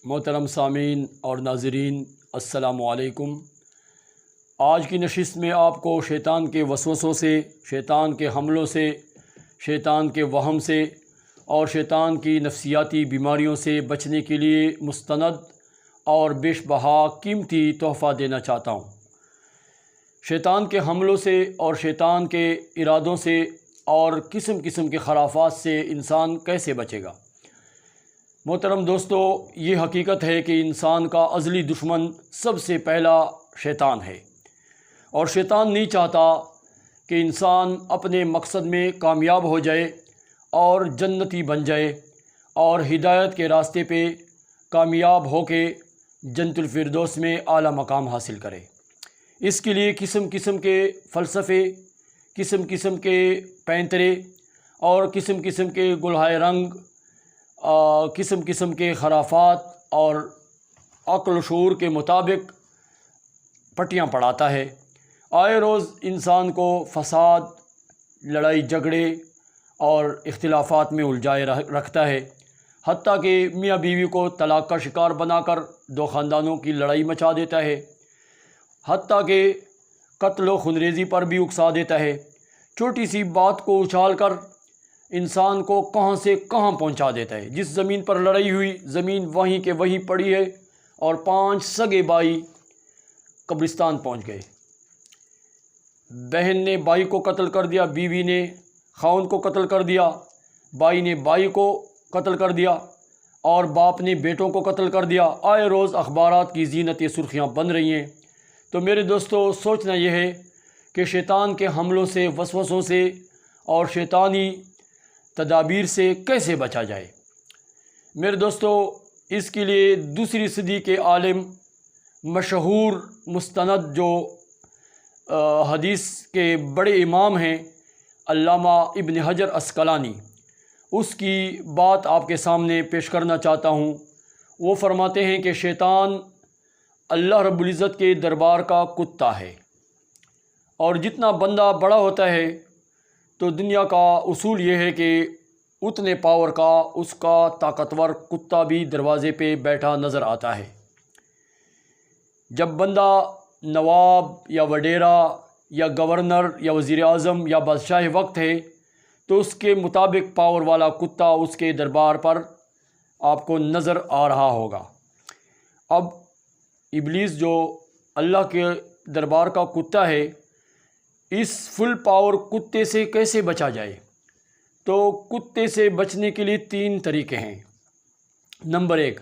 محترم سامعین اور ناظرین، السلام علیکم۔ آج کی نشست میں آپ کو شیطان کے وسوسوں سے، شیطان کے حملوں سے، شیطان کے وہم سے اور شیطان کی نفسیاتی بیماریوں سے بچنے کے لیے مستند اور بیش بہا قیمتی تحفہ دینا چاہتا ہوں۔ شیطان کے حملوں سے اور شیطان کے ارادوں سے اور قسم قسم کے خرافات سے انسان کیسے بچے گا؟ محترم دوستو، یہ حقیقت ہے کہ انسان کا ازلی دشمن سب سے پہلا شیطان ہے، اور شیطان نہیں چاہتا کہ انسان اپنے مقصد میں کامیاب ہو جائے اور جنتی بن جائے اور ہدایت کے راستے پہ کامیاب ہو کے جنت الفردوس میں اعلیٰ مقام حاصل کرے۔ اس کے لیے قسم قسم کے فلسفے، قسم قسم کے پینترے اور قسم قسم کے گلہائے رنگ، قسم قسم کے خرافات اور عقل و شعور کے مطابق پٹیاں پڑھاتا ہے۔ آئے روز انسان کو فساد، لڑائی جھگڑے اور اختلافات میں الجھائے رکھتا ہے، حتیٰ کہ میاں بیوی کو طلاق کا شکار بنا کر دو خاندانوں کی لڑائی مچا دیتا ہے، حتیٰ کہ قتل و خونریزی پر بھی اکسا دیتا ہے۔ چھوٹی سی بات کو اچھال کر انسان کو کہاں سے کہاں پہنچا دیتا ہے۔ جس زمین پر لڑائی ہوئی، زمین وہیں کے وہیں پڑی ہے اور 5 سگے بھائی قبرستان پہنچ گئے۔ بہن نے بھائی کو قتل کر دیا، بیوی نے خاوند کو قتل کر دیا، بھائی نے بھائی کو قتل کر دیا اور باپ نے بیٹوں کو قتل کر دیا۔ آئے روز اخبارات کی زینت سرخیاں بن رہی ہیں۔ تو میرے دوستو، سوچنا یہ ہے کہ شیطان کے حملوں سے، وسوسوں سے اور شیطانی تدابیر سے کیسے بچا جائے۔ میرے دوستو، اس کے لیے دوسری صدی کے عالم، مشہور مستند جو حدیث کے بڑے امام ہیں، علامہ ابن حجر عسقلانی، اس کی بات آپ کے سامنے پیش کرنا چاہتا ہوں۔ وہ فرماتے ہیں کہ شیطان اللہ رب العزت کے دربار کا کتا ہے، اور جتنا بندہ بڑا ہوتا ہے تو دنیا کا اصول یہ ہے کہ اتنے پاور کا اس کا طاقتور کتا بھی دروازے پہ بیٹھا نظر آتا ہے۔ جب بندہ نواب یا وڈیرا یا گورنر یا وزیر اعظم یا بادشاہ وقت ہے تو اس کے مطابق پاور والا کتا اس کے دربار پر آپ کو نظر آ رہا ہوگا۔ اب ابلیس جو اللہ کے دربار کا کتا ہے، اس فل پاور کتے سے کیسے بچا جائے؟ تو کتے سے بچنے کے لیے 3 طریقے ہیں۔ نمبر 1،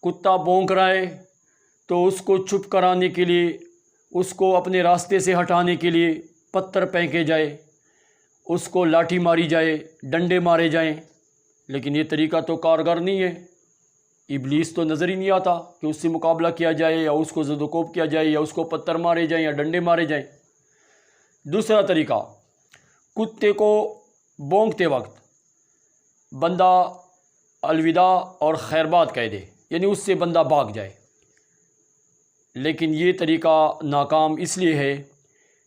کتا بھونک رہا ہے تو اس کو چپ کرانے کے لیے، اس کو اپنے راستے سے ہٹانے کے لیے پتھر پھینکے جائے، اس کو لاٹھی ماری جائے، ڈنڈے مارے جائیں، لیکن یہ طریقہ تو کارگر نہیں ہے۔ ابلیس تو نظر ہی نہیں آتا کہ اس سے مقابلہ کیا جائے یا اس کو زد و کوب کیا جائے یا اس کو پتھر مارے جائیں یا ڈنڈے مارے جائیں۔ دوسرا طریقہ، کتے کو بھونکتے وقت بندہ الوداع اور خیر بات کہہ دے، یعنی اس سے بندہ بھاگ جائے۔ لیکن یہ طریقہ ناکام اس لیے ہے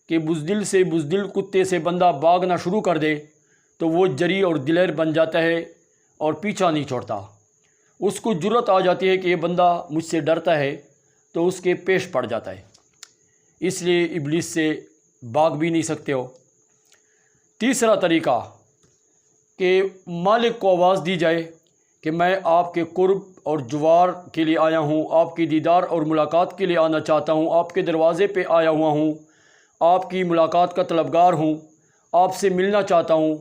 کہ بزدل سے بزدل کتے سے بندہ بھاگنا شروع کر دے تو وہ جری اور دلیر بن جاتا ہے اور پیچھا نہیں چھوڑتا۔ اس کو جرأت آ جاتی ہے کہ یہ بندہ مجھ سے ڈرتا ہے، تو اس کے پیش پڑ جاتا ہے۔ اس لیے ابلیس سے بھاگ بھی نہیں سکتے ہو۔ تیسرا طریقہ کہ مالک کو آواز دی جائے کہ میں آپ کے قرب اور جوار کے لیے آیا ہوں، آپ کی دیدار اور ملاقات کے لیے آنا چاہتا ہوں، آپ کے دروازے پہ آیا ہوا ہوں، آپ کی ملاقات کا طلبگار ہوں، آپ سے ملنا چاہتا ہوں۔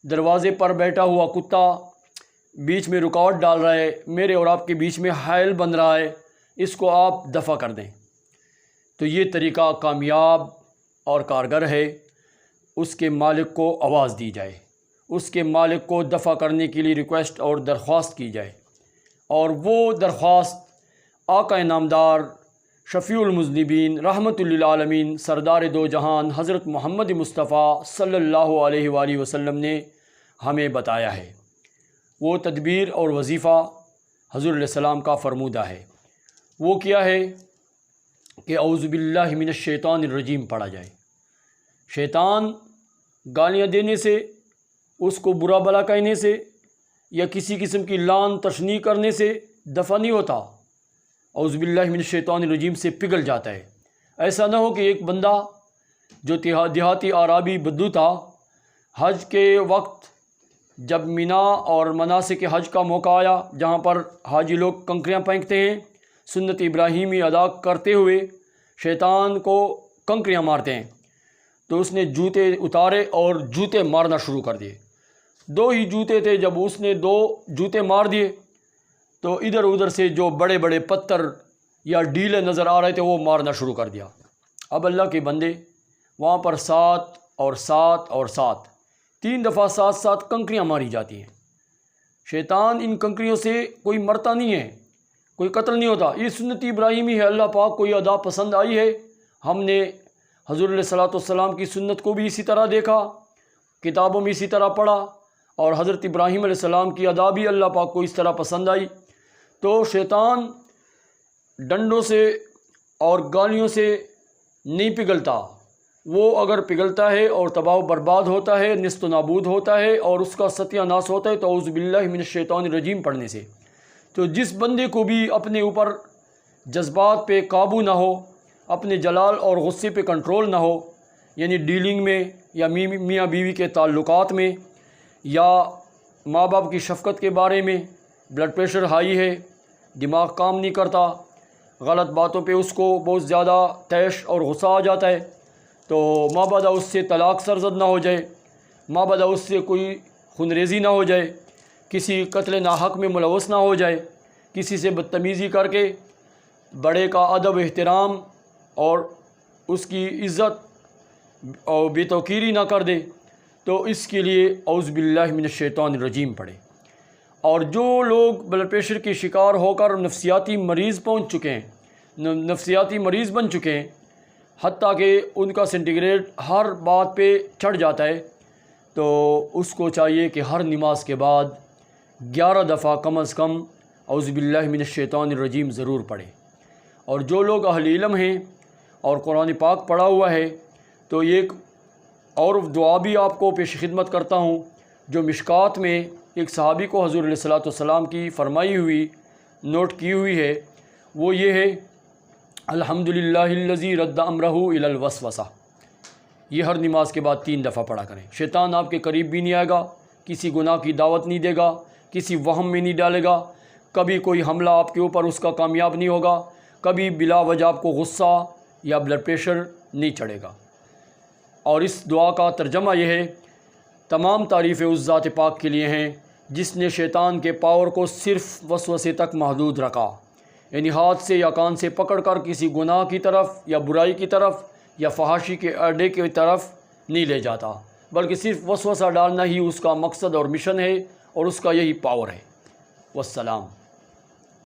دروازے پر بیٹھا ہوا کتا بیچ میں رکاوٹ ڈال رہا ہے، میرے اور آپ کے بیچ میں حائل بن رہا ہے، اس کو آپ دفع کر دیں۔ تو یہ طریقہ کامیاب اور کارگر ہے۔ اس کے مالک کو آواز دی جائے، اس کے مالک کو دفع کرنے کے لیے ریکویسٹ اور درخواست کی جائے، اور وہ درخواست آقا نامدار، شفیع المذنبین، رحمت للعالمین، سردار دو جہان حضرت محمد مصطفیٰ صلی اللہ علیہ وآلہ وسلم نے ہمیں بتایا ہے۔ وہ تدبیر اور وظیفہ حضور علیہ السلام کا فرمودہ ہے۔ وہ کیا ہے کہ اعوذ باللہ من الشیطان الرجیم پڑھا جائے۔ شیطان گالیاں دینے سے، اس کو برا بلا کہنے سے یا کسی قسم کی لان تشنیع کرنے سے دفع نہیں ہوتا، اعوذ باللہ من الشیطان الرجیم سے پگھل جاتا ہے۔ ایسا نہ ہو کہ ایک بندہ جو دیہاتی عرابی بدو تھا، حج کے وقت جب مینا اور مناسک حج کا موقع آیا جہاں پر حاجی لوگ کنکریاں پھینکتے ہیں، سنت ابراہیمی ادا کرتے ہوئے شیطان کو کنکریاں مارتے ہیں، تو اس نے جوتے اتارے اور جوتے مارنا شروع کر دیے۔ 2 ہی جوتے تھے، جب اس نے 2 جوتے مار دیے تو ادھر ادھر سے جو بڑے بڑے پتھر یا ڈیلے نظر آ رہے تھے وہ مارنا شروع کر دیا۔ اب اللہ کے بندے وہاں پر 7 اور 7 اور 7 3 دفعہ 7 کنکریاں ماری جاتی ہیں۔ شیطان ان کنکریوں سے کوئی مرتا نہیں ہے، کوئی قتل نہیں ہوتا۔ یہ سنت ابراہیمی ہے، اللہ پاک کو یہ ادا پسند آئی ہے۔ ہم نے حضور علیہ الصلوۃ والسلام کی سنت کو بھی اسی طرح دیکھا، کتابوں میں اسی طرح پڑھا، اور حضرت ابراہیم علیہ السلام کی ادا بھی اللہ پاک کو اس طرح پسند آئی۔ تو شیطان ڈنڈوں سے اور گالیوں سے نہیں پگھلتا، وہ اگر پگھلتا ہے اور تباہ و برباد ہوتا ہے، نیست و نابود ہوتا ہے اور اس کا ستیہ ناش ہوتا ہے تو اعوذ باللہ من الشیطان الرجیم پڑھنے سے۔ تو جس بندے کو بھی اپنے اوپر جذبات پہ قابو نہ ہو، اپنے جلال اور غصے پہ کنٹرول نہ ہو، یعنی ڈیلنگ میں یا میاں بیوی کے تعلقات میں یا ماں باپ کی شفقت کے بارے میں، بلڈ پریشر ہائی ہے، دماغ کام نہیں کرتا، غلط باتوں پہ اس کو بہت زیادہ طیش اور غصہ آ جاتا ہے، تو مابعد اس سے طلاق سرزد نہ ہو جائے، مابعد اس سے کوئی خونریزی نہ ہو جائے، کسی قتل ناحق میں ملوث نہ ہو جائے، کسی سے بدتمیزی کر کے بڑے کا ادب احترام اور اس کی عزت اور بے توقیری نہ کر دے، تو اس کے لیے اعوذ باللہ من الشیطان الرجیم پڑھے۔ اور جو لوگ بلڈ پریشر کے شکار ہو کر نفسیاتی مریض پہنچ چکے ہیں، نفسیاتی مریض بن چکے ہیں، حتیٰ کہ ان کا سینٹی گریڈ ہر بات پہ چڑھ جاتا ہے، تو اس کو چاہیے کہ ہر نماز کے بعد 11 دفعہ کم از کم اعوذ باللہ من الشیطان الرجیم ضرور پڑھے۔ اور جو لوگ اہل علم ہیں اور قرآن پاک پڑھا ہوا ہے، تو یہ ایک اور دعا بھی آپ کو پیش خدمت کرتا ہوں، جو مشکات میں ایک صحابی کو حضور علیہ الصلوۃ والسلام کی فرمائی ہوئی نوٹ کی ہوئی ہے، وہ یہ ہے الحمدللہ الذی رد امرہ الی الوسوسہ۔ یہ ہر نماز کے بعد 3 دفعہ پڑھا کریں۔ شیطان آپ کے قریب بھی نہیں آئے گا، کسی گناہ کی دعوت نہیں دے گا، کسی وہم میں نہیں ڈالے گا، کبھی کوئی حملہ آپ کے اوپر اس کا کامیاب نہیں ہوگا، کبھی بلا وجہ آپ کو غصہ یا بلڈ پریشر نہیں چڑھے گا۔ اور اس دعا کا ترجمہ یہ ہے، تمام تعریفیں اس ذات پاک کے لیے ہیں جس نے شیطان کے پاور کو صرف وسوسے تک محدود رکھا، یعنی ہاتھ سے یا کان سے پکڑ کر کسی گناہ کی طرف یا برائی کی طرف یا فحاشی کے اڈے کی طرف نہیں لے جاتا، بلکہ صرف وسوسہ ڈالنا ہی اس کا مقصد اور مشن ہے، اور اس کا یہی پاور ہے۔ والسلام۔